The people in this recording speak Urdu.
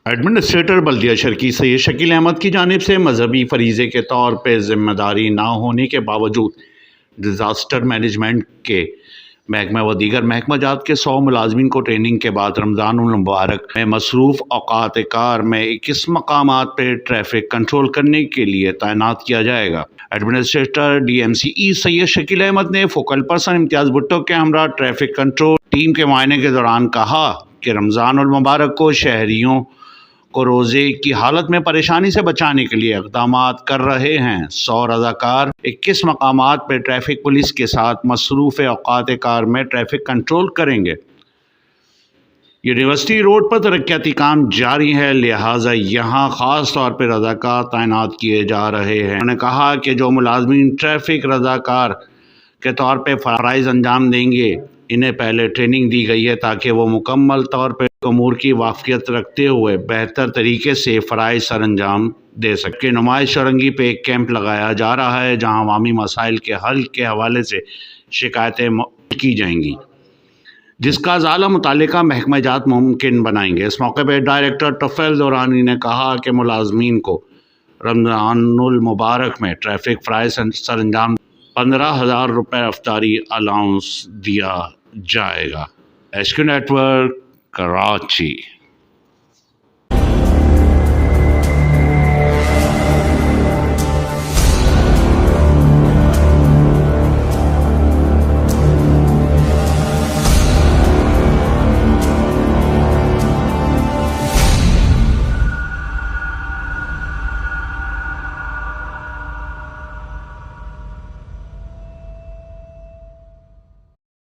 ایڈمنسٹریٹر بلدیہ شرکی سید شکیل احمد کی جانب سے مذہبی فریضے کے طور پہ ذمہ داری نہ ہونے کے باوجود ڈیزاسٹر مینجمنٹ کے محکمہ و دیگر محکمہ جات کے 100 ملازمین کو ٹریننگ کے بعد رمضان المبارک میں مصروف اوقات کار میں 21 مقامات پہ ٹریفک کنٹرول کرنے کے لیے تعینات کیا جائے گا۔ ایڈمنسٹریٹر ڈی ایم سی ای سید شکیل احمد نے فوکل پرسن امتیاز بھٹو کے ہمراہ ٹریفک کنٹرول ٹیم کے معائنے کے دوران کہا کہ رمضان المبارک کو شہریوں کو روزے کی حالت میں پریشانی سے بچانے کے لیے اقدامات کر رہے ہیں۔ 100 رضاکار 21 مقامات پہ ٹریفک پولیس کے ساتھ مصروف اوقات کار میں ٹریفک کنٹرول کریں گے۔ یونیورسٹی روڈ پر ترقیاتی کام جاری ہے، لہٰذا یہاں خاص طور پہ رضاکار تعینات کیے جا رہے ہیں۔ انہوں نے کہا کہ جو ملازمین ٹریفک رضاکار کے طور پہ فرائض انجام دیں گے، انہیں پہلے ٹریننگ دی گئی ہے تاکہ وہ مکمل طور پہ امور کی واقفیت رکھتے ہوئے بہتر طریقے سے فرائض سر انجام دے سکیں۔ نمائش چورنگی پہ ایک کیمپ لگایا جا رہا ہے جہاں عوامی مسائل کے حل کے حوالے سے شکایتیں کی جائیں گی، جس کا ازالہ متعلقہ محکمہ جات ممکن بنائیں گے۔ اس موقع پہ ڈائریکٹر طفیل دورانی نے کہا کہ ملازمین کو رمضان المبارک میں ٹریفک فرائض سر انجام 15,000 روپے افطاری الاؤنس دیا جائے گا۔ S Q network, Karachi.